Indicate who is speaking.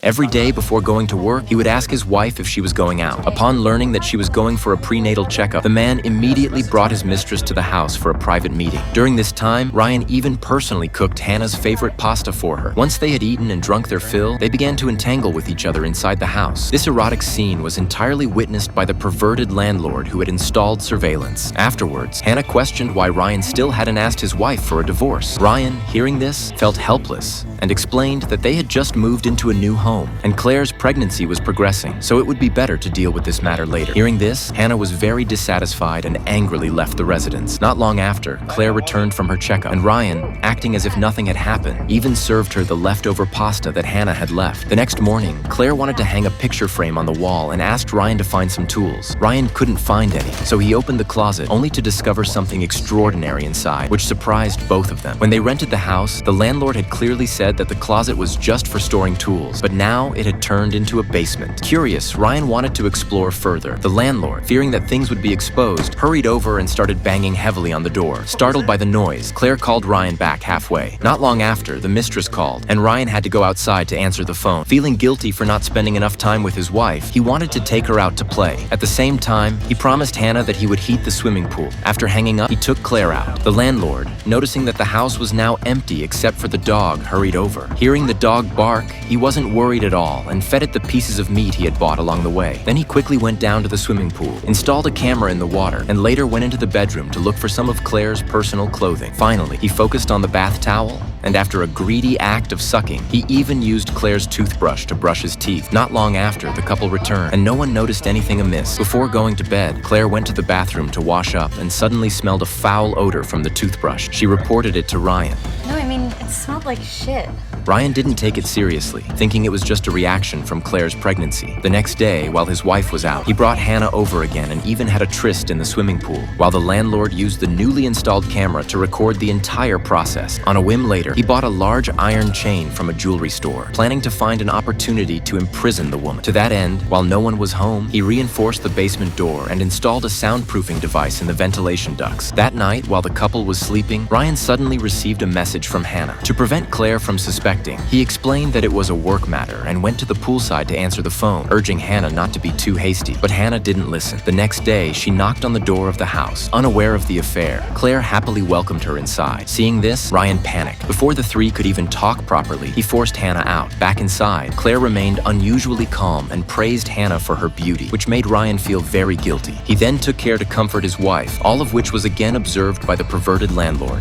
Speaker 1: Every day before going to work, he would ask his wife if she was going out. Upon learning that she was going for a prenatal checkup, the man immediately brought his mistress to the house for a private meeting. During this time, Ryan even personally cooked Hannah's favorite pasta for her. Once they had eaten and drunk their fill, they began to entangle with each other inside the house. This erotic scene was entirely witnessed by the perverted landlord who had installed surveillance. Afterwards, Hannah questioned why Ryan still hadn't asked his wife for a divorce. Ryan, hearing this, felt helpless and explained that they had just moved into a new home, and Claire's pregnancy was progressing, so it would be better to deal with this matter later. Hearing this, Hannah was very dissatisfied and angrily left the residence. Not long after, Claire returned from her checkup, and Ryan, acting as if nothing had happened, even served her the leftover pasta that Hannah had left. The next morning, Claire wanted to hang a picture frame on the wall and asked Ryan to find some tools. Ryan couldn't find any, so he opened the closet only to discover something extraordinary inside, which surprised both of them. When they rented the house, the landlord had clearly said that the closet was just for storing tools, but now it had turned into a basement. Curious, Ryan wanted to explore further. The landlord, fearing that things would be exposed, hurried over and started banging heavily on the door. Startled by the noise, Claire called Ryan back halfway. Not long after, the mistress called, and Ryan had to go outside to answer the phone. Feeling guilty for not spending enough time with his wife, he wanted to take her out to play. At the same time, he promised Hannah that he would heat the swimming pool. After hanging up, he took Claire out. The landlord, noticing that the house was now empty except for the dog, hurried over. Hearing the dog bark, he wasn't worried at all and fed it the pieces of meat he had bought along the way. Then he quickly went down to the swimming pool, installed a camera in the water, and later went into the bedroom to look for some of Claire's personal clothing. Finally, he focused on the bath towel, and after a greedy act of sucking, he even used Claire's toothbrush to brush his teeth. Not long after, the couple returned, and no one noticed anything amiss. Before going to bed, Claire went to the bathroom to wash up and suddenly smelled a foul odor from the toothbrush. She reported it to Ryan.
Speaker 2: No, I mean, it smelled like shit.
Speaker 1: Ryan didn't take it seriously, thinking it was just a reaction from Claire's pregnancy. The next day, while his wife was out, he brought Hannah over again and even had a tryst in the swimming pool, while the landlord used the newly installed camera to record the entire process. On a whim later, he bought a large iron chain from a jewelry store, planning to find an opportunity to imprison the woman. To that end, while no one was home, he reinforced the basement door and installed a soundproofing device in the ventilation ducts. That night, while the couple was sleeping, Ryan suddenly received a message from Hannah. To prevent Claire from suspecting, he explained that it was a work matter and went to the poolside to answer the phone, urging Hannah not to be too hasty. But Hannah didn't listen. The next day, she knocked on the door of the house, unaware of the affair. Claire happily welcomed her inside. Seeing this, Ryan panicked. Before the three could even talk properly, he forced Hannah out. Back inside, Claire remained unusually calm and praised Hannah for her beauty, which made Ryan feel very guilty. He then took care to comfort his wife, all of which was again observed by the perverted landlord.